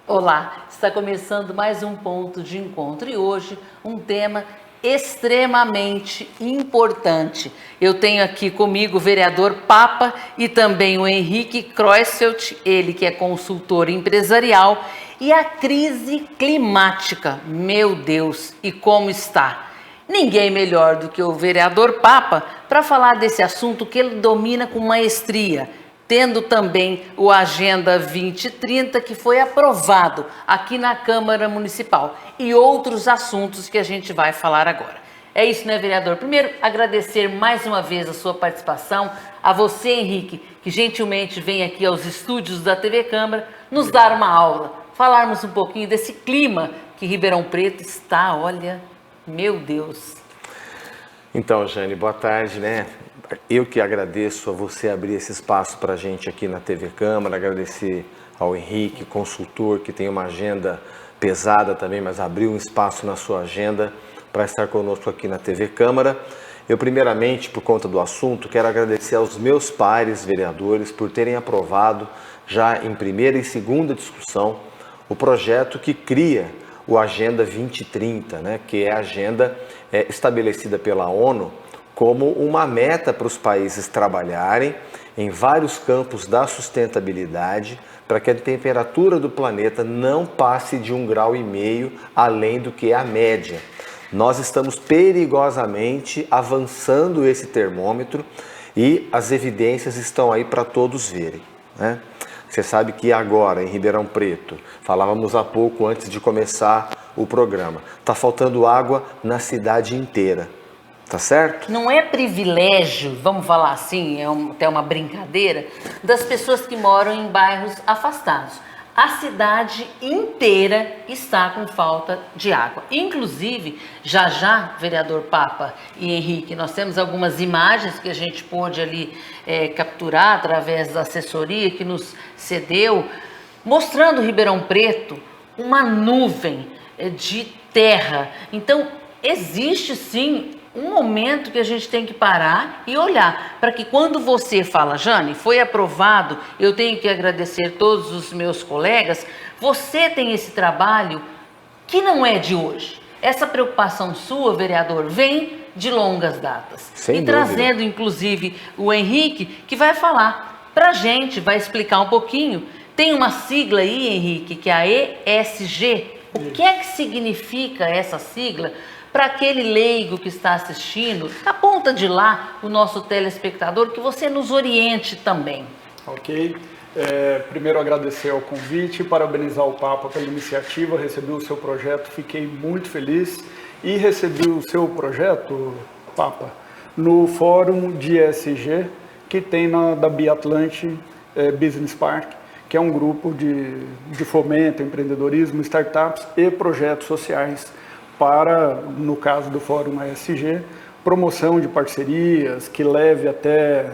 Olá, está começando mais um ponto de encontro e hoje um tema extremamente importante. Eu tenho aqui comigo o vereador Papa e também o Henrique Kreuzfeld, ele que é consultor empresarial, e a crise climática. Meu Deus, e como está? Ninguém melhor do que o vereador Papa para falar desse assunto que ele domina com maestria, tendo também o Agenda 2030, que foi aprovado aqui na Câmara Municipal, e outros assuntos que a gente vai falar agora. É isso, né, vereador? Primeiro, agradecer mais uma vez a sua participação, a você, Henrique, que gentilmente vem aqui aos estúdios da TV Câmara nos dar uma aula, falarmos um pouquinho desse clima que Ribeirão Preto está, olha, meu Deus. Então, Jane, boa tarde, né? Eu que agradeço a você abrir esse espaço para a gente aqui na TV Câmara, agradecer ao Henrique, consultor, que tem uma agenda pesada também, mas abriu um espaço na sua agenda para estar conosco aqui na TV Câmara. Eu, primeiramente, por conta do assunto, quero agradecer aos meus pares vereadores por terem aprovado, já em primeira e segunda discussão, o projeto que cria o Agenda 2030, né, que é a agenda estabelecida pela ONU como uma meta para os países trabalharem em vários campos da sustentabilidade para que a temperatura do planeta não passe de 1,5 graus além do que é a média. Nós estamos perigosamente avançando esse termômetro e as evidências estão aí para todos verem, né? Você sabe que agora, em Ribeirão Preto, falávamos há pouco antes de começar o programa, está faltando água na cidade inteira, tá certo? Não é privilégio, vamos falar assim, até uma brincadeira, das pessoas que moram em bairros afastados. A cidade inteira está com falta de água. Inclusive, já, vereador Papa e Henrique, nós temos algumas imagens que a gente pôde ali capturar através da assessoria que nos cedeu, mostrando Ribeirão Preto uma nuvem de terra. Então, existe sim um momento que a gente tem que parar e olhar, para que quando você fala, Jane, foi aprovado, eu tenho que agradecer todos os meus colegas, você tem esse trabalho que não é de hoje. Essa preocupação sua, vereador, vem de longas datas. Sem dúvida. Trazendo, inclusive, o Henrique, que vai falar para a gente, vai explicar um pouquinho. Tem uma sigla aí, Henrique, que é a ESG. O que é que significa essa sigla? Para aquele leigo que está assistindo, aponta de lá o nosso telespectador, que você nos oriente também. Ok. Primeiro agradecer ao convite, parabenizar o Papa pela iniciativa, recebi o seu projeto, fiquei muito feliz e recebi o seu projeto, Papa, no Fórum de ESG que tem da Biatlante Business Park, que é um grupo de fomento, empreendedorismo, startups e projetos sociais para, no caso do Fórum ESG, promoção de parcerias que leve até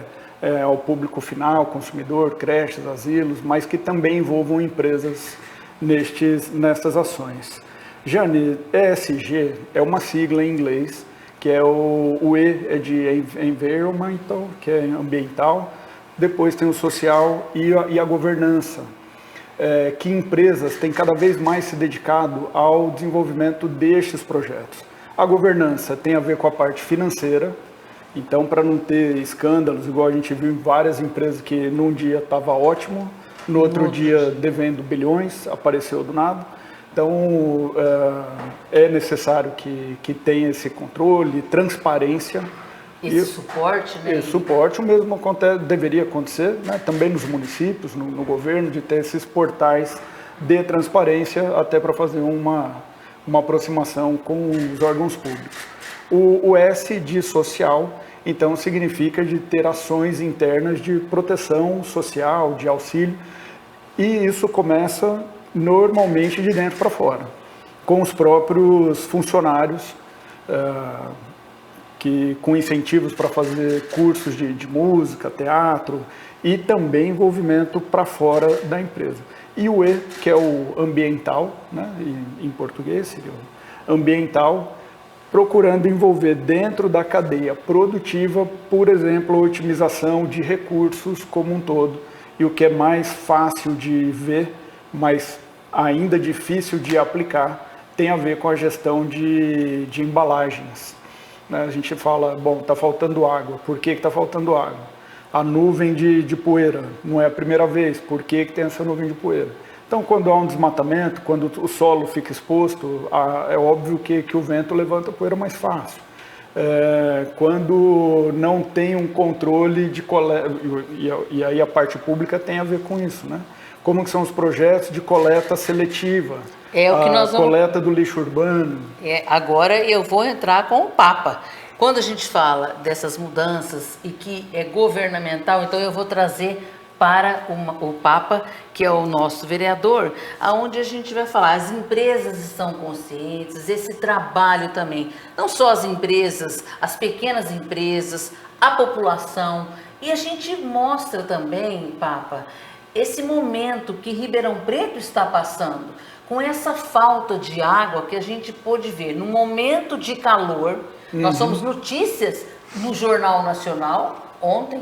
ao público final, consumidor, creches, asilos, mas que também envolvam empresas nessas ações. Jane, ESG é uma sigla em inglês, que é o E é de environmental, que é ambiental, depois tem o social e a governança. Que empresas têm cada vez mais se dedicado ao desenvolvimento destes projetos. A governança tem a ver com a parte financeira, então para não ter escândalos, igual a gente viu em várias empresas que num dia estava ótimo, no outro dia devendo bilhões, apareceu do nada. Então é necessário que tenha esse controle, transparência. Esse suporte, né? Esse suporte, o mesmo deveria acontecer, né, também nos municípios, no governo, de ter esses portais de transparência, até para fazer uma aproximação com os órgãos públicos. O S de social, então, significa de ter ações internas de proteção social, de auxílio, e isso começa normalmente de dentro para fora, com os próprios funcionários, com incentivos para fazer cursos de música, teatro e também envolvimento para fora da empresa. E o E, que é o ambiental, né, em português seria o ambiental, procurando envolver dentro da cadeia produtiva, por exemplo, a otimização de recursos como um todo. E o que é mais fácil de ver, mas ainda difícil de aplicar tem a ver com a gestão de embalagens. Né? A gente fala, bom, está faltando água. Por que está faltando água? A nuvem de poeira, não é a primeira vez. Por que tem essa nuvem de poeira? Então, quando há um desmatamento, quando o solo fica exposto, é óbvio que o vento levanta a poeira mais fácil. Quando não tem um controle de coleta, e aí a parte pública tem a ver com isso, né? Como que são os projetos de coleta seletiva, o que nós vamos... coleta do lixo urbano. Agora eu vou entrar com o Papa. Quando a gente fala dessas mudanças e que é governamental, então eu vou trazer para o Papa, que é o nosso vereador, aonde a gente vai falar, as empresas estão conscientes, esse trabalho também, não só as empresas, as pequenas empresas, a população, e a gente mostra também, Papa, esse momento que Ribeirão Preto está passando, com essa falta de água que a gente pôde ver, no momento de calor, nós somos notícias no Jornal Nacional, ontem,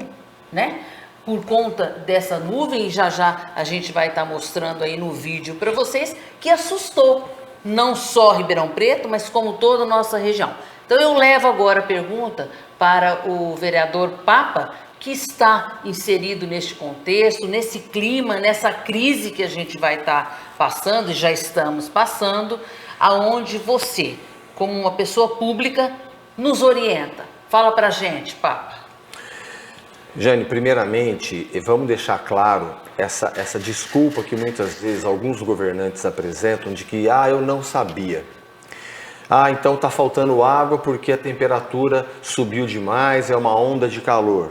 né? Por conta dessa nuvem, e já a gente vai estar mostrando aí no vídeo para vocês, que assustou não só Ribeirão Preto, mas como toda a nossa região. Então eu levo agora a pergunta para o vereador Papa, que está inserido neste contexto, nesse clima, nessa crise que a gente vai estar passando, e já estamos passando, aonde você, como uma pessoa pública, nos orienta. Fala para a gente, Papa. Jane, primeiramente, vamos deixar claro essa desculpa que muitas vezes alguns governantes apresentam de que, eu não sabia. Então está faltando água porque a temperatura subiu demais, é uma onda de calor.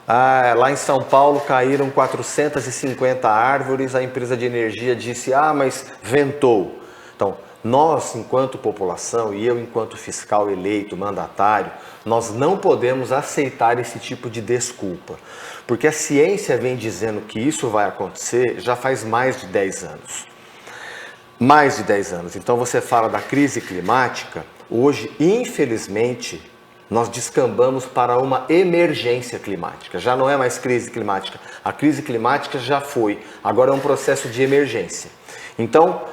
Lá em São Paulo caíram 450 árvores, a empresa de energia disse, mas ventou. Então, nós, enquanto população, e eu, enquanto fiscal eleito, mandatário, nós não podemos aceitar esse tipo de desculpa, porque a ciência vem dizendo que isso vai acontecer já faz mais de 10 anos. Mais de 10 anos. Então você fala da crise climática, hoje, infelizmente, nós descambamos para uma emergência climática. Já não é mais crise climática. A crise climática já foi, agora é um processo de emergência. Então,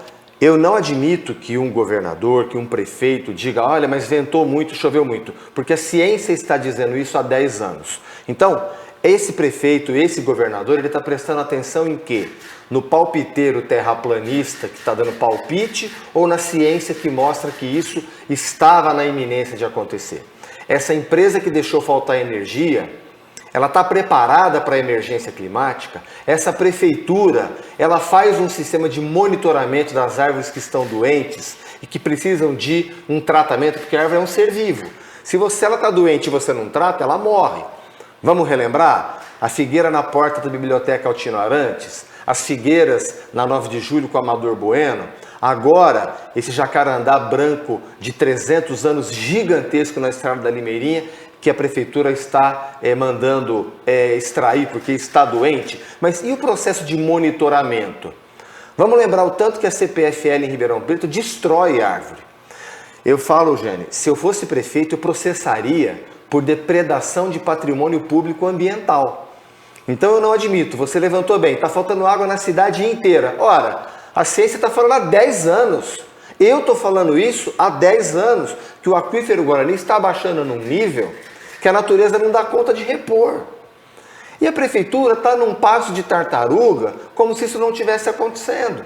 eu não admito que um governador, que um prefeito diga, olha, mas ventou muito, choveu muito, porque a ciência está dizendo isso há 10 anos. Então, esse prefeito, esse governador, ele está prestando atenção em quê? No palpiteiro terraplanista que está dando palpite ou na ciência que mostra que isso estava na iminência de acontecer? Essa empresa que deixou faltar energia, ela está preparada para a emergência climática? Essa prefeitura, ela faz um sistema de monitoramento das árvores que estão doentes e que precisam de um tratamento, porque a árvore é um ser vivo. Se ela está doente e você não trata, ela morre. Vamos relembrar? A figueira na porta da Biblioteca Altino Arantes, as figueiras na 9 de julho com Amador Bueno, agora esse jacarandá branco de 300 anos gigantesco na Estrada da Limeirinha, que a prefeitura está mandando extrair porque está doente. Mas e o processo de monitoramento? Vamos lembrar o tanto que a CPFL em Ribeirão Preto destrói árvore. Eu falo, Jane, se eu fosse prefeito, eu processaria por depredação de patrimônio público ambiental. Então eu não admito, você levantou bem, está faltando água na cidade inteira. Ora, a ciência está falando há 10 anos. Eu estou falando isso há 10 anos, que o aquífero Guarani está abaixando num nível que a natureza não dá conta de repor. E a prefeitura está num passo de tartaruga, como se isso não tivesse acontecendo.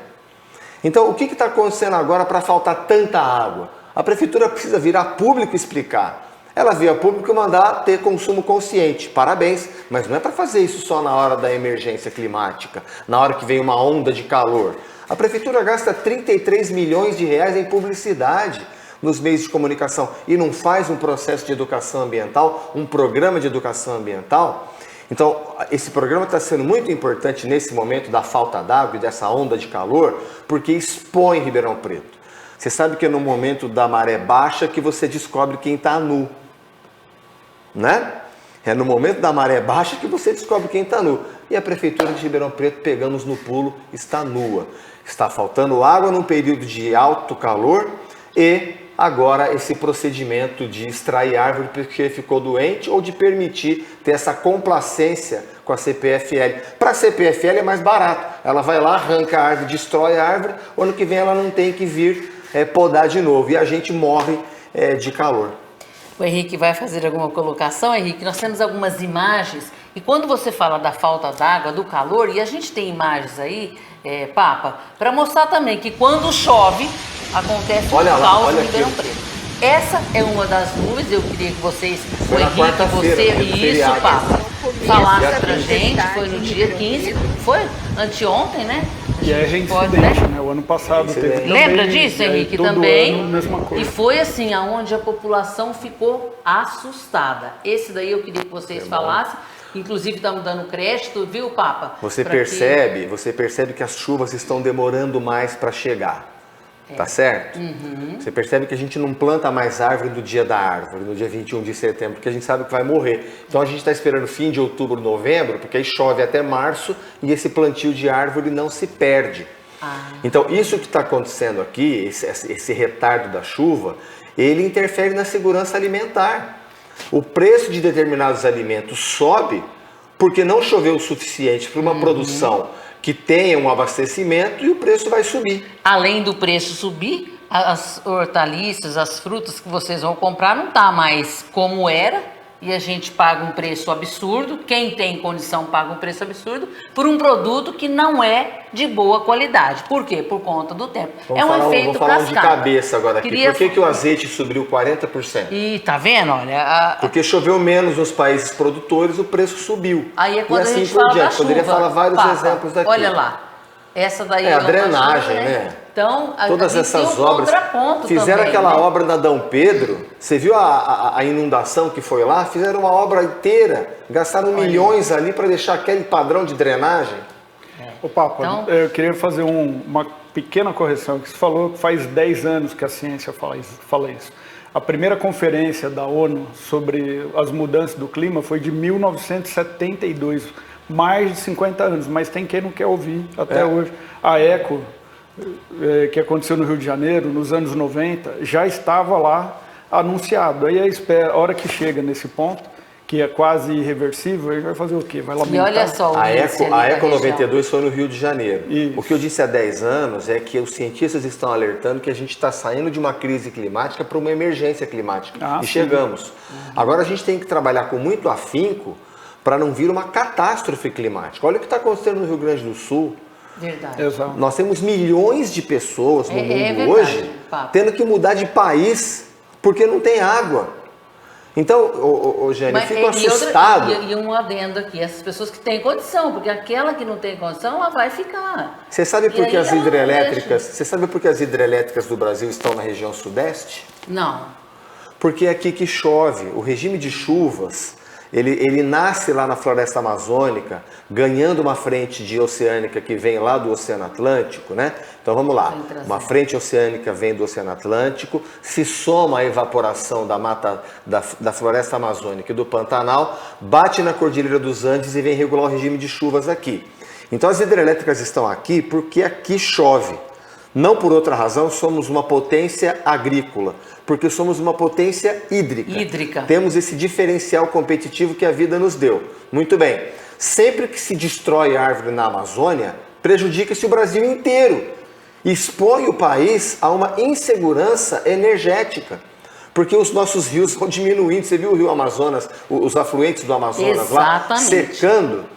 Então, o que está acontecendo agora para faltar tanta água? A prefeitura precisa vir a público explicar. Ela veio a público mandar ter consumo consciente. Parabéns, mas não é para fazer isso só na hora da emergência climática, na hora que vem uma onda de calor. A prefeitura gasta 33 milhões de reais em publicidade nos meios de comunicação e não faz um processo de educação ambiental, um programa de educação ambiental. Então, esse programa está sendo muito importante nesse momento da falta d'água e dessa onda de calor, porque expõe Ribeirão Preto. Você sabe que é no momento da maré baixa que você descobre quem está nu, né? É no momento da maré baixa que você descobre quem está nu. E a Prefeitura de Ribeirão Preto, pegando-nos no pulo, está nua. Está faltando água num período de alto calor e agora esse procedimento de extrair árvore porque ficou doente ou de permitir ter essa complacência com a CPFL. Para a CPFL é mais barato. Ela vai lá, arranca a árvore, destrói a árvore, o ano que vem ela não tem que vir podar de novo. E a gente morre de calor. O Henrique vai fazer alguma colocação, Henrique? Nós temos algumas imagens, e quando você fala da falta d'água, do calor, e a gente tem imagens aí, Papa, para mostrar também que quando chove, acontece um caos em Ribeirão Preto. Essa é uma das nuvens, eu queria que vocês, o Henrique, você e isso, Papa, falasse pra gente, foi no dia 15, foi anteontem, né? E é reincidente, né? O ano passado teve também. Lembra disso, Henrique, também? Ano, mesma coisa. E foi assim, aonde a população ficou assustada. Esse daí eu queria que vocês falassem. Inclusive estamos dando crédito, viu, Papa? Você percebe que as chuvas estão demorando mais para chegar. Tá certo? Você percebe que a gente não planta mais árvore no dia da árvore, no dia 21 de setembro, porque a gente sabe que vai morrer. Então a gente está esperando fim de outubro, novembro, porque aí chove até março e esse plantio de árvore não se perde. Então isso que está acontecendo aqui, esse retardo da chuva, ele interfere na segurança alimentar. O preço de determinados alimentos sobe porque não choveu o suficiente para uma produção que tenha um abastecimento e o preço vai subir. Além do preço subir, as hortaliças, as frutas que vocês vão comprar não tá mais como era e a gente paga um preço absurdo. Quem tem condição paga um preço absurdo por um produto que não é de boa qualidade. Por quê? Por conta do tempo. Efeito vou falar cascata. De cabeça agora aqui. Por que o azeite subiu 40%? E tá vendo? Olha, porque choveu menos nos países produtores, o preço subiu. Aí é quando assim a gente fala da chuva. Poderia falar vários exemplos daqui. Olha lá. Essa daí a drenagem, né? Então, todas essas obras fizeram também, aquela né? obra na Dom Pedro. Você viu a inundação que foi lá? Fizeram uma obra inteira, gastaram milhões ali para deixar aquele padrão de drenagem. Ô Papa, então, eu queria fazer uma pequena correção, que você falou que faz 10 anos que a ciência fala isso. A primeira conferência da ONU sobre as mudanças do clima foi de 1972, mais de 50 anos, mas tem quem não quer ouvir até hoje. A ECO, que aconteceu no Rio de Janeiro, nos anos 90, já estava lá anunciado. Aí a hora que chega nesse ponto, que é quase irreversível, ele vai fazer o quê? Vai lamentar. E olha só, a ECO 92 foi no Rio de Janeiro. Isso. O que eu disse há 10 anos é que os cientistas estão alertando que a gente está saindo de uma crise climática para uma emergência climática. E chegamos. Agora a gente tem que trabalhar com muito afinco para não vir uma catástrofe climática. Olha o que está acontecendo no Rio Grande do Sul. Verdade. Exato. Nós temos milhões de pessoas no mundo verdade, hoje Papa, tendo que mudar de país porque não tem água. Então, Jane, eu fico assustado. E um adendo aqui, essas pessoas que têm condição, porque aquela que não tem condição, ela vai ficar. Você sabe por que as hidrelétricas, do Brasil estão na região sudeste? Não. Porque é aqui que chove. O regime de chuvas, ele nasce lá na floresta amazônica, ganhando uma frente de oceânica que vem lá do Oceano Atlântico, né? Então vamos lá, uma frente oceânica vem do Oceano Atlântico, se soma a evaporação da mata da floresta amazônica e do Pantanal, bate na Cordilheira dos Andes e vem regular o regime de chuvas aqui. Então as hidrelétricas estão aqui porque aqui chove. Não por outra razão, somos uma potência agrícola, porque somos uma potência hídrica. Temos esse diferencial competitivo que a vida nos deu. Muito bem, sempre que se destrói árvore na Amazônia, prejudica-se o Brasil inteiro. Expõe o país a uma insegurança energética, porque os nossos rios vão diminuindo. Você viu o rio Amazonas, os afluentes do Amazonas lá, secando?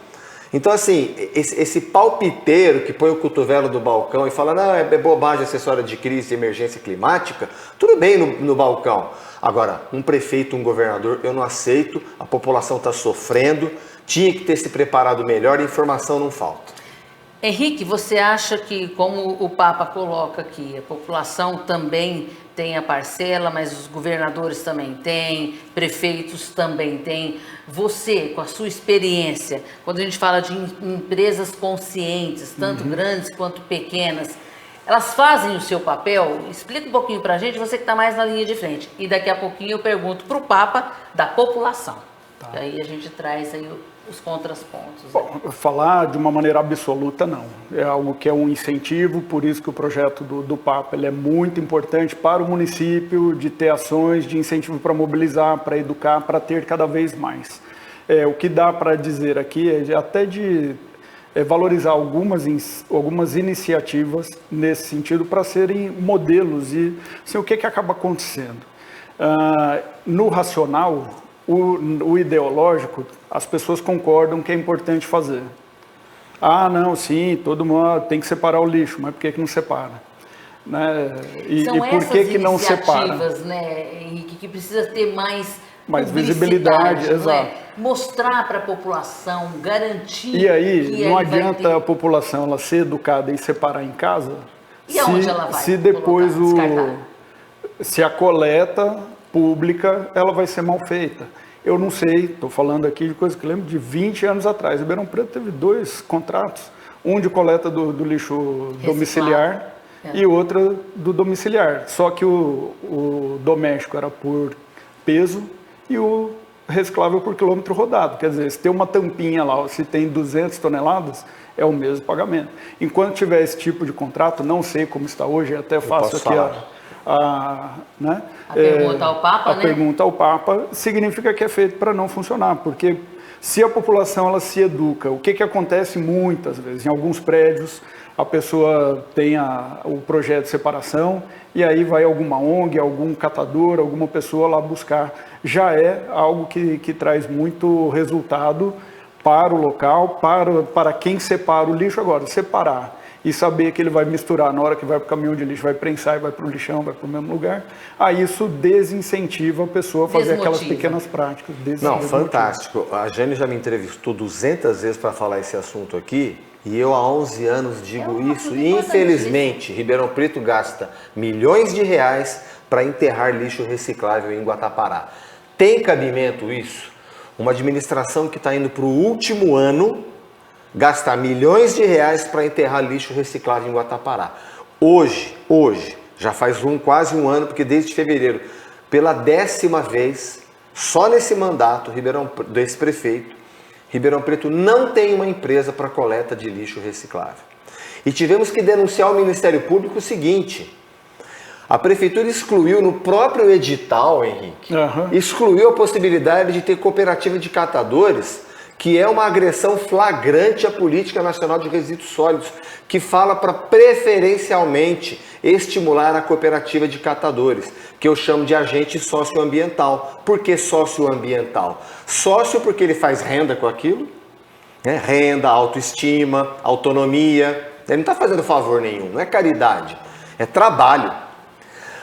Então, assim, esse palpiteiro que põe o cotovelo do balcão e fala, não, é bobagem essa história de crise e emergência climática, tudo bem no balcão. Agora, um prefeito, um governador, eu não aceito, a população está sofrendo, tinha que ter se preparado melhor e informação não falta. Henrique, você acha que, como o Papa coloca aqui, a população também tem a parcela, mas os governadores também têm, prefeitos também têm. Você, com a sua experiência, quando a gente fala de empresas conscientes, tanto grandes quanto pequenas, elas fazem o seu papel? Explica um pouquinho para a gente, você que está mais na linha de frente. E daqui a pouquinho eu pergunto para o Papa da população. Tá. Aí a gente traz aí os contrapontos. Bom, falar de uma maneira absoluta não. É algo que é um incentivo, por isso que o projeto do Papa ele é muito importante para o município, de ter ações de incentivo para mobilizar, para educar, para ter cada vez mais. O que dá para dizer aqui é até de valorizar algumas iniciativas nesse sentido para serem modelos e assim, o que acaba acontecendo. No racional, o ideológico, as pessoas concordam que é importante fazer. Não, sim, todo mundo tem que separar o lixo, mas por que não separa? Né? E por que não separa? Né, Henrique, que precisa ter mais visibilidade, exato. Mostrar para a população, garantir. E aí, não adianta a população ela ser educada em separar em casa, onde ela vai se depois se a coleta pública ela vai ser mal feita. Eu não sei, estou falando aqui de coisa que eu lembro de 20 anos atrás. Ribeirão Preto teve 2 contratos, um de coleta do lixo domiciliar e outro do domiciliar. Só que o doméstico era por peso e o reciclável por quilômetro rodado. Quer dizer, se tem uma tampinha lá, se tem 200 toneladas, é o mesmo pagamento. Enquanto tiver esse tipo de contrato, não sei como está hoje, até faço aqui a pergunta ao Papa, pergunta ao Papa, significa que é feito para não funcionar, porque se a população ela se educa, o que acontece muitas vezes? Em alguns prédios, a pessoa tem o projeto de separação e aí vai alguma ONG, algum catador, alguma pessoa lá buscar. Já é algo que traz muito resultado para o local, para quem separa o lixo. Agora, separar e saber que ele vai misturar na hora que vai para o caminhão de lixo, vai prensar e vai para o lixão, vai para o mesmo lugar, aí isso desincentiva a pessoa a fazer aquelas pequenas práticas. Não, fantástico. A Jane já me entrevistou 200 vezes para falar esse assunto aqui, e eu há 11 anos digo isso, e infelizmente Ribeirão Preto gasta milhões de reais para enterrar lixo reciclável em Guatapará. Tem cabimento isso? Uma administração que está indo para o último ano gastar milhões de reais para enterrar lixo reciclável em Guatapará. Hoje, já faz quase um ano, porque desde fevereiro, pela 10ª vez, só nesse mandato desse prefeito, Ribeirão Preto não tem uma empresa para coleta de lixo reciclável. E tivemos que denunciar ao Ministério Público o seguinte: a prefeitura excluiu no próprio edital, Henrique, excluiu a possibilidade de ter cooperativa de catadores, que é uma agressão flagrante à Política Nacional de Resíduos Sólidos, que fala para preferencialmente estimular a cooperativa de catadores, que eu chamo de agente socioambiental. Por que socioambiental? Sócio porque ele faz renda com aquilo, né? Renda, autoestima, autonomia. Ele não está fazendo favor nenhum, não é caridade, é trabalho.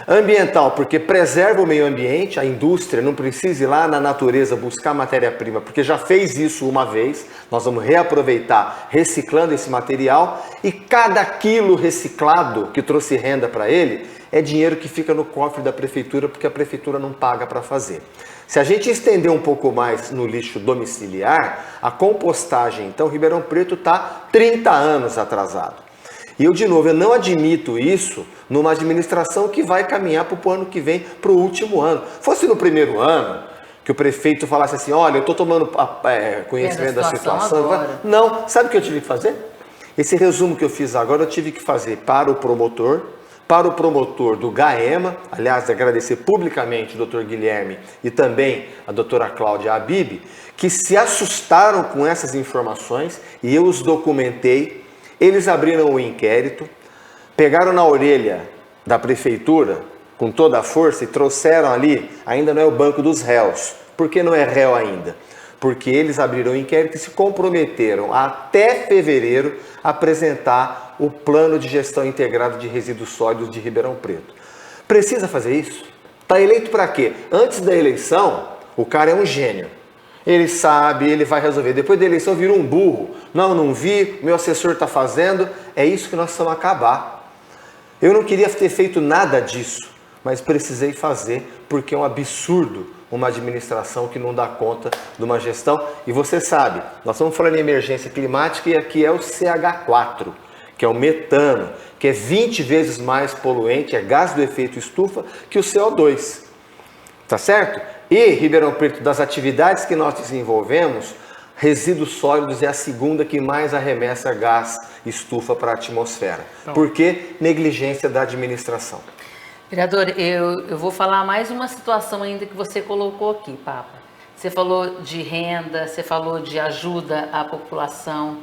Ambiental, porque preserva o meio ambiente, a indústria não precisa ir lá na natureza buscar matéria-prima, porque já fez isso uma vez, nós vamos reaproveitar reciclando esse material, e cada quilo reciclado que trouxe renda para ele é dinheiro que fica no cofre da prefeitura, porque a prefeitura não paga para fazer. Se a gente estender um pouco mais no lixo domiciliar, a compostagem, então, Ribeirão Preto está 30 anos atrasado. E eu, de novo, eu não admito isso numa administração que vai caminhar para o ano que vem, para o último ano. Fosse no primeiro ano, que o prefeito falasse assim, olha, eu estou tomando conhecimento da situação. Não, sabe o que eu tive que fazer? Esse resumo que eu fiz agora, eu tive que fazer para o promotor do GAEMA, aliás, agradecer publicamente o Dr. Guilherme e também a doutora Cláudia Habib, que se assustaram com essas informações e eu os documentei. Eles abriram o inquérito, pegaram na orelha da prefeitura com toda a força e trouxeram ali, ainda não é o banco dos réus. Por que não é réu ainda? Porque eles abriram o inquérito e se comprometeram até fevereiro a apresentar o plano de gestão integrado de resíduos sólidos de Ribeirão Preto. Precisa fazer isso? Está eleito para quê? Antes da eleição, o cara é um gênio. Ele sabe, ele vai resolver. Depois da eleição vira um burro. Não vi, meu assessor está fazendo. É isso que nós precisamos acabar. Eu não queria ter feito nada disso, mas precisei fazer porque é um absurdo uma administração que não dá conta de uma gestão. E você sabe, nós estamos falando em emergência climática e aqui é o CH4, que é o metano, que é 20 vezes mais poluente, é gás do efeito estufa, que o CO2. Tá certo? E Ribeirão Preto, das atividades que nós desenvolvemos, resíduos sólidos é a segunda que mais arremessa gás estufa para a atmosfera. Então, por que negligência da administração? Vereador, eu vou falar mais uma situação ainda que você colocou aqui, Papa. você falou de renda, você falou de ajuda à população.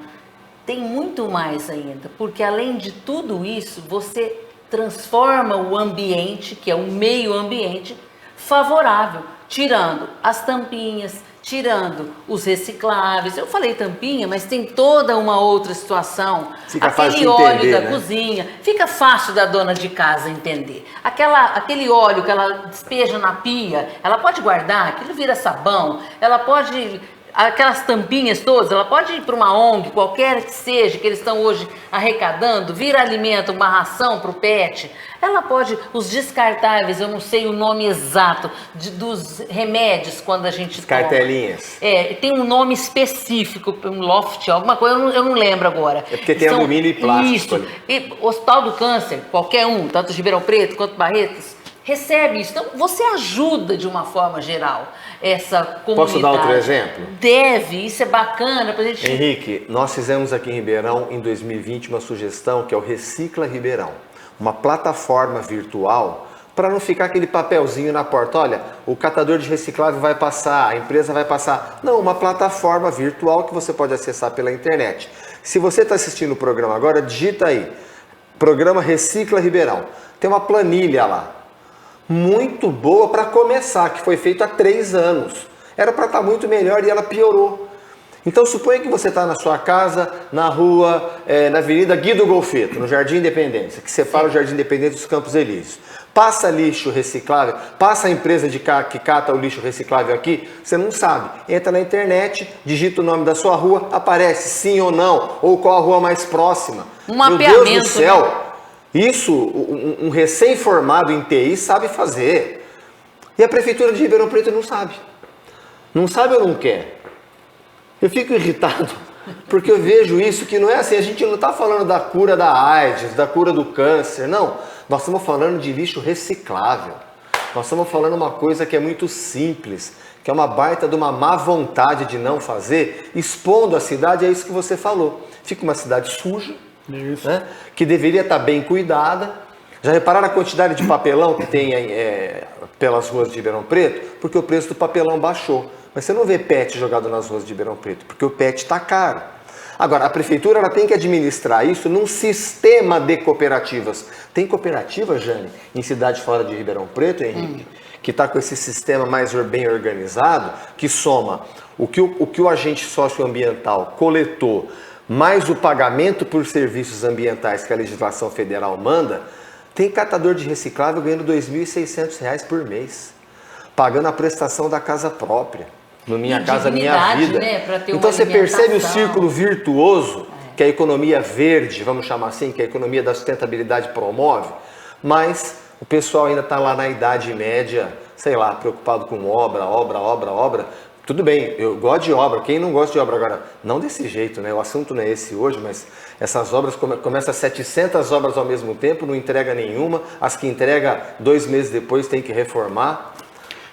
Tem muito mais ainda, porque além de tudo isso, você transforma o ambiente, que é um meio ambiente, favorável, tirando as tampinhas, tirando os recicláveis. Eu falei tampinha, mas tem toda uma outra situação. Fica fácil Aquele de óleo entender, da né? cozinha, fica fácil da dona de casa entender. Aquele óleo que ela despeja na pia, ela pode guardar, aquilo vira sabão, ela pode... Aquelas tampinhas todas, ela pode ir para uma ONG, qualquer que seja, que eles estão hoje arrecadando, vira alimento, uma ração para o pet. Ela pode, os descartáveis, eu não sei o nome exato, dos remédios quando a gente toma. Cartelinhas. Tem um nome específico, um loft, alguma coisa, eu não lembro agora. É porque tem alumínio e plástico. Isso. Ali. E Hospital do Câncer, qualquer um, tanto de Ribeirão Preto quanto Barretos, recebe isso. Então, você ajuda de uma forma geral essa comunidade. Posso dar outro exemplo? Deve, isso é bacana pra gente... Henrique, nós fizemos aqui em Ribeirão, em 2020, uma sugestão que é o Recicla Ribeirão. Uma plataforma virtual para não ficar aquele papelzinho na porta. Olha, o catador de reciclável vai passar, a empresa vai passar. Não, uma plataforma virtual que você pode acessar pela internet. Se você está assistindo o programa agora, digita aí, programa Recicla Ribeirão. Tem uma planilha lá. Muito boa para começar, que foi feita há 3 anos. Era para estar muito melhor e ela piorou. Então suponha que você está na sua casa, na rua, na Avenida Guido Golfeto, no Jardim Independência, que separa o Jardim Independência dos Campos Elíseos. Passa lixo reciclável, passa a empresa que cata o lixo reciclável aqui, você não sabe. Entra na internet, digita o nome da sua rua, aparece sim ou não, ou qual a rua mais próxima. Um Meu mapeamento, Deus do céu! né? Isso, um recém-formado em TI sabe fazer. E a Prefeitura de Ribeirão Preto não sabe. Não sabe ou não quer? Eu fico irritado, porque eu vejo isso que não é assim. A gente não está falando da cura da AIDS, da cura do câncer, não. Nós estamos falando de lixo reciclável. Nós estamos falando uma coisa que é muito simples, que é uma baita de uma má vontade de não fazer, expondo a cidade, é isso que você falou. Fica uma cidade suja, Isso. né, que deveria estar bem cuidada. Já repararam a quantidade de papelão que tem pelas ruas de Ribeirão Preto? Porque o preço do papelão baixou. Mas você não vê PET jogado nas ruas de Ribeirão Preto, porque o PET está caro. Agora, a prefeitura ela tem que administrar isso num sistema de cooperativas. Tem cooperativa, Jane, em cidade fora de Ribeirão Preto, Henrique, que está com esse sistema mais bem organizado, que soma o que o agente socioambiental coletou, mais o pagamento por serviços ambientais que a legislação federal manda. Tem catador de reciclável ganhando R$ 2.600 por mês, pagando a prestação da casa própria. No Minha Casa Minha Vida. Né, pra ter então uma você percebe o alimentação. círculo virtuoso que a economia verde, vamos chamar assim, que a economia da sustentabilidade promove, mas o pessoal ainda está lá na Idade Média, sei lá, preocupado com obra. Tudo bem, eu gosto de obra, quem não gosta de obra? Agora, não desse jeito, né? O assunto não é esse hoje, mas essas obras, começam 700 obras ao mesmo tempo, não entrega nenhuma, as que entrega 2 meses depois tem que reformar.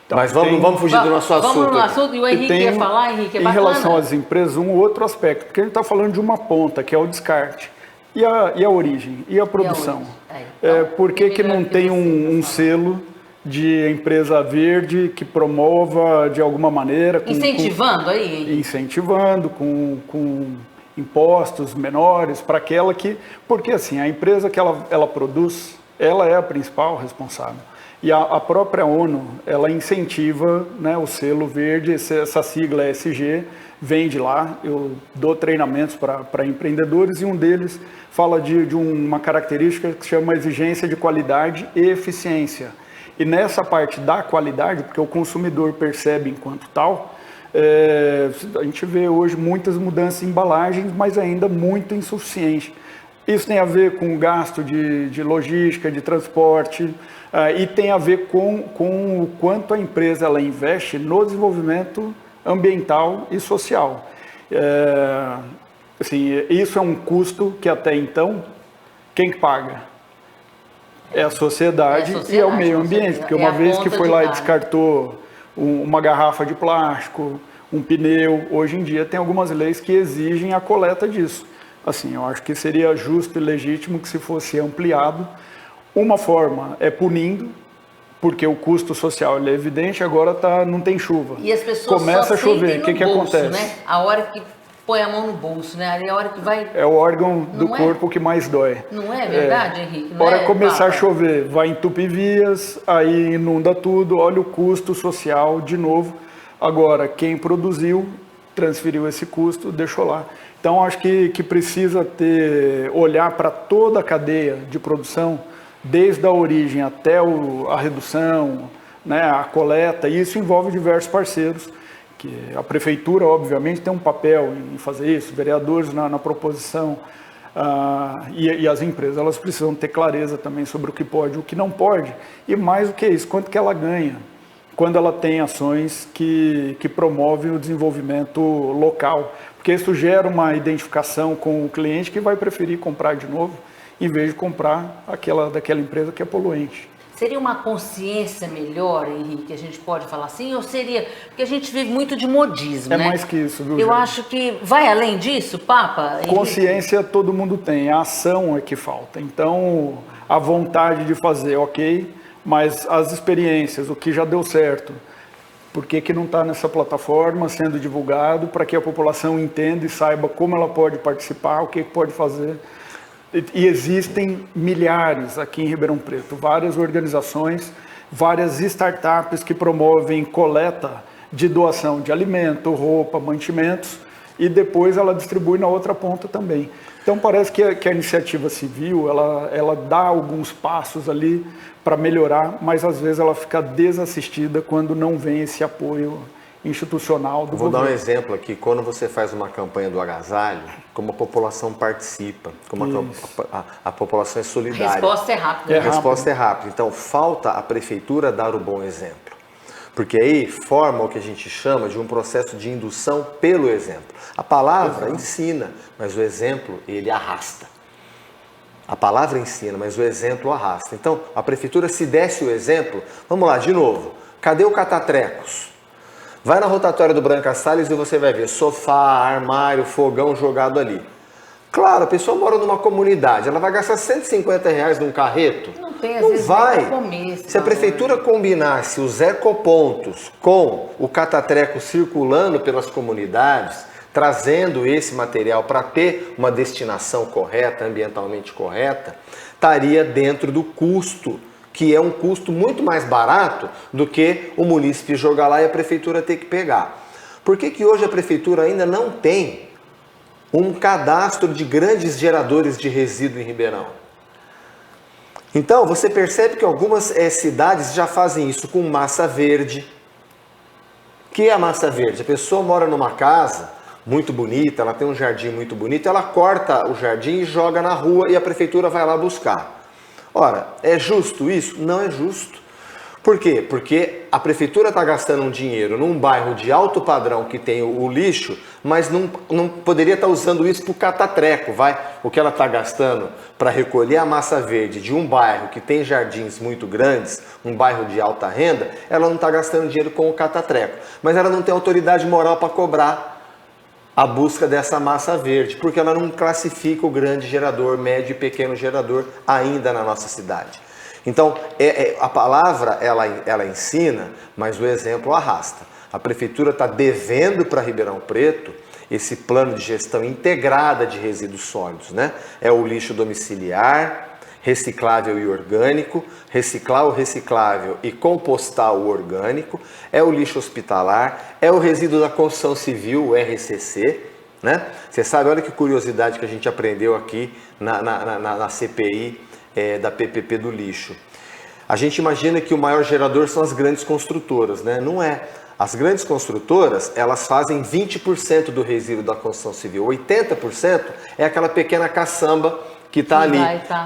Então, mas vamos fugir do nosso assunto. Vamos no aqui. assunto, e o Henrique ia falar, Henrique, é em bacana. relação às empresas, um outro aspecto, porque a gente está falando de uma ponta, que é o descarte. E a origem, e a produção. Por que não tem um selo de empresa verde que promova de alguma maneira... Incentivando aí? Incentivando, com impostos menores para aquela que... Porque assim, a empresa que ela produz, ela é a principal responsável. E a própria ONU, ela incentiva, né, o selo verde, essa sigla ESG, vem de lá. Eu dou treinamentos para empreendedores e um deles fala de uma característica que se chama exigência de qualidade e eficiência. E nessa parte da qualidade, porque o consumidor percebe enquanto tal, a gente vê hoje muitas mudanças em embalagens, mas ainda muito insuficiente. Isso tem a ver com o gasto de logística, de transporte, e tem a ver com o quanto a empresa ela investe no desenvolvimento ambiental e social. Assim, isso é um custo que até então, quem que paga? É a sociedade e é o meio ambiente, porque uma vez que foi lá e descartou uma garrafa de plástico, um pneu, hoje em dia tem algumas leis que exigem a coleta disso. Assim, eu acho que seria justo e legítimo que se fosse ampliado. Uma forma é punindo porque o custo social ele é evidente, agora não tem chuva. E as pessoas começa só a chover, sentem o que no bolso, acontece? Né? A hora que põe a mão no bolso, né? Ali é a hora que vai... É o órgão do Não é? corpo que mais dói. Não é verdade, Henrique? Não Hora é, começar a Papa? chover, vai entupir vias, aí inunda tudo, olha o custo social de novo. Agora, quem produziu, transferiu esse custo, deixou lá. Então, acho que precisa olhar para toda a cadeia de produção, desde a origem até a redução, né, a coleta, e isso envolve diversos parceiros, que a prefeitura, obviamente, tem um papel em fazer isso, vereadores na proposição, e as empresas, elas precisam ter clareza também sobre o que pode e o que não pode, e mais do que isso, quanto que ela ganha, quando ela tem ações que promovem o desenvolvimento local, porque isso gera uma identificação com o cliente que vai preferir comprar de novo, em vez de comprar daquela empresa que é poluente. Seria uma consciência melhor, Henrique, a gente pode falar assim? Ou seria... Porque a gente vive muito de modismo, É né? mais que isso, viu, Eu gente? acho que vai além disso, Papa? Henrique? Consciência todo mundo tem, a ação é que falta. Então, a vontade de fazer, ok, mas as experiências, o que já deu certo, por que não está nessa plataforma sendo divulgado, para que a população entenda e saiba como ela pode participar, o que pode fazer. E existem milhares aqui em Ribeirão Preto, várias organizações, várias startups que promovem coleta de doação de alimento, roupa, mantimentos, e depois ela distribui na outra ponta também. Então parece que a iniciativa civil, ela dá alguns passos ali para melhorar, mas às vezes ela fica desassistida quando não vem esse apoio institucional do Vou governo. dar um exemplo aqui, quando você faz uma campanha do agasalho, como a população participa, como a população é A solidária. resposta é rápida. É A resposta é rápida. Então, falta a prefeitura dar o bom exemplo. Porque aí forma o que a gente chama de um processo de indução pelo exemplo. A palavra ensina, mas o exemplo, ele arrasta. A palavra ensina, mas o exemplo arrasta. Então, a prefeitura, se desse o exemplo, vamos lá, de novo. Cadê o catatrecos? Vai na rotatória do Branca Salles e você vai ver sofá, armário, fogão jogado ali. Claro, a pessoa mora numa comunidade, ela vai gastar R$150 num carreto? Não tem, às Não vezes, vai. nem pra comer esse Se a valor. prefeitura combinasse os ecopontos com o catatreco circulando pelas comunidades, trazendo esse material para ter uma destinação correta, ambientalmente correta, estaria dentro do custo, que é um custo muito mais barato do que o munícipe jogar lá e a prefeitura ter que pegar. Por que hoje a prefeitura ainda não tem um cadastro de grandes geradores de resíduo em Ribeirão? Então, você percebe que algumas cidades já fazem isso com massa verde. O que é a massa verde? A pessoa mora numa casa muito bonita, ela tem um jardim muito bonito, ela corta o jardim e joga na rua e a prefeitura vai lá buscar. Ora, é justo isso? Não é justo. Por quê? Porque a prefeitura está gastando um dinheiro num bairro de alto padrão que tem o lixo, mas não poderia estar usando isso para o catatreco, vai? O que ela está gastando para recolher a massa verde de um bairro que tem jardins muito grandes, um bairro de alta renda, ela não está gastando dinheiro com o catatreco. Mas ela não tem autoridade moral para cobrar a busca dessa massa verde, porque ela não classifica o grande gerador, médio e pequeno gerador ainda na nossa cidade. Então, a palavra, ela ensina, mas o exemplo arrasta. A prefeitura está devendo para Ribeirão Preto esse plano de gestão integrada de resíduos sólidos, né? É o lixo domiciliar, reciclável e orgânico, reciclar o reciclável e compostar o orgânico, é o lixo hospitalar, é o resíduo da construção civil, o RCC, né? Você sabe, olha que curiosidade que a gente aprendeu aqui na CPI da PPP do lixo. A gente imagina que o maior gerador são as grandes construtoras, né? Não é. As grandes construtoras, elas fazem 20% do resíduo da construção civil, 80% é aquela pequena caçamba que está ali.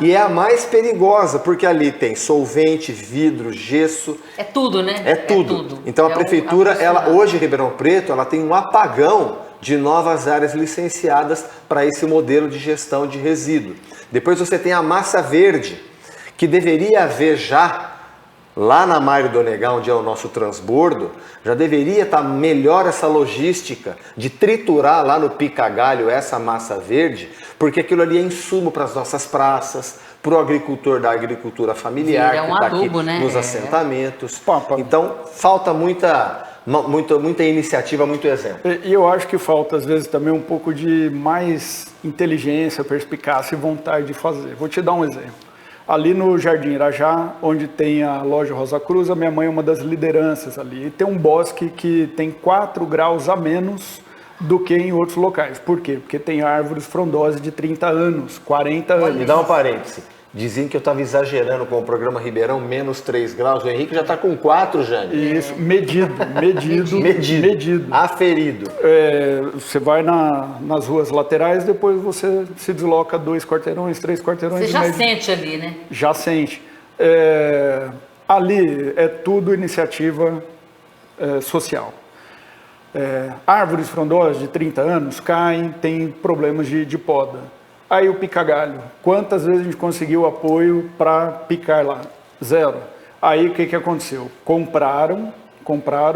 E é a mais perigosa, porque ali tem solvente, vidro, gesso. É tudo, né? É tudo. Então a prefeitura, hoje em Ribeirão Preto, ela tem um apagão de novas áreas licenciadas para esse modelo de gestão de resíduo. Depois você tem a massa verde, que deveria haver já lá na Mário do Negão, onde é o nosso transbordo, já deveria estar melhor essa logística de triturar lá no pica-galho essa massa verde, porque aquilo ali é insumo para as nossas praças, para o agricultor da agricultura familiar, Vira que um está adubo, aqui né? nos É. assentamentos. Papa. Então, falta muita iniciativa, muito exemplo. E eu acho que falta, às vezes, também um pouco de mais inteligência, perspicácia e vontade de fazer. Vou te dar um exemplo. Ali no Jardim Irajá, onde tem a loja Rosa Cruz, a minha mãe é uma das lideranças ali. E tem um bosque que tem 4 graus a menos do que em outros locais. Por quê? Porque tem árvores frondosas de 30 anos, 40 anos. Me dá um parêntese. Diziam que eu estava exagerando com o programa Ribeirão, menos 3 graus. O Henrique já está com 4, Jane. Isso, medido. Aferido. Você vai nas ruas laterais, depois você se desloca 2 quarteirões, 3 quarteirões. Você já sente ali, né? Já sente. Ali é tudo iniciativa social. Árvores frondosas de 30 anos caem, tem problemas de poda. Aí o pica-galho. Quantas vezes a gente conseguiu apoio para picar lá? 0. Aí o que aconteceu? Compraram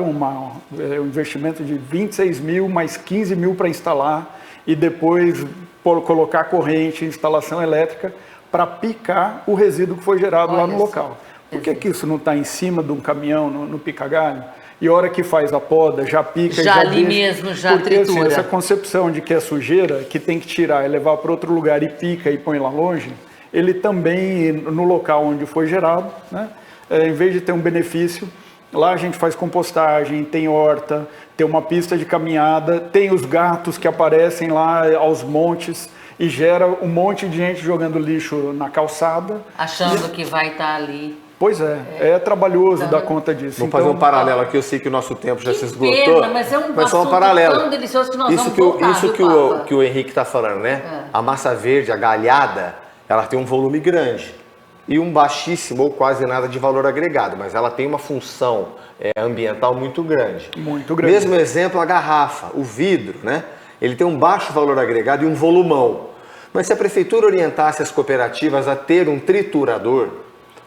um investimento de 26 mil, mais 15 mil para instalar e depois colocar corrente, instalação elétrica para picar o resíduo que foi gerado lá no local. Por que isso não está em cima de um caminhão no pica-galho? E a hora que faz a poda, já pica já e ali deixa. mesmo, já porque, tritura. assim, essa concepção de que é sujeira, que tem que tirar e levar para outro lugar e pica e põe lá longe, ele também, no local onde foi gerado, né, em vez de ter um benefício, lá a gente faz compostagem, tem horta, tem uma pista de caminhada, tem os gatos que aparecem lá aos montes e gera um monte de gente jogando lixo na calçada. Achando que vai estar ali. Pois é trabalhoso dar conta disso. Vamos fazer um paralelo aqui, eu sei que o nosso tempo já se esgotou. Pena, mas é um só assunto tão delicioso que nós isso vamos que voltar, Isso viu, que o Henrique está falando, né? A massa verde, a galhada, ela tem um volume grande e um baixíssimo ou quase nada de valor agregado, mas ela tem uma função ambiental muito grande. Muito grande. Mesmo exemplo, a garrafa, o vidro, né? Ele tem um baixo valor agregado e um volumão. Mas se a prefeitura orientasse as cooperativas a ter um triturador,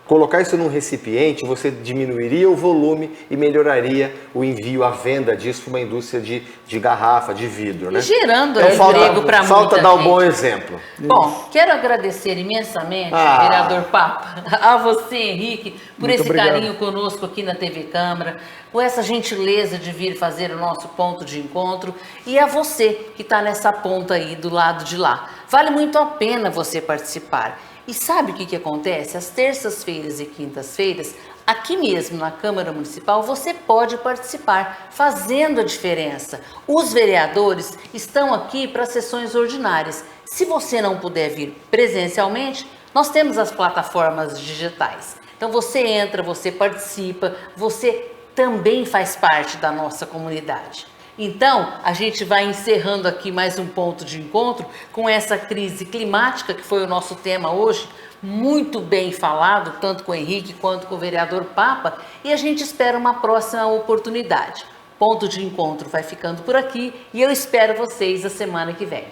colocar isso num recipiente, você diminuiria o volume e melhoraria o envio, a venda disso para uma indústria de garrafa, de vidro, né? E gerando Então, emprego para muita falta dar um gente. bom exemplo. Bom, quero agradecer imensamente, vereador Papa, a você, Henrique, por Muito esse obrigado. carinho conosco aqui na TV Câmara, por essa gentileza de vir fazer o nosso ponto de encontro e a você que está nessa ponta aí do lado de lá. Vale muito a pena você participar. E sabe o que acontece? Às terças-feiras e quintas-feiras, aqui mesmo na Câmara Municipal, você pode participar, fazendo a diferença. Os vereadores estão aqui para sessões ordinárias. Se você não puder vir presencialmente, nós temos as plataformas digitais. Então você entra, você participa, você também faz parte da nossa comunidade. Então, a gente vai encerrando aqui mais um ponto de encontro com essa crise climática, que foi o nosso tema hoje, muito bem falado, tanto com o Henrique quanto com o vereador Papa, e a gente espera uma próxima oportunidade. Ponto de encontro vai ficando por aqui e eu espero vocês a semana que vem.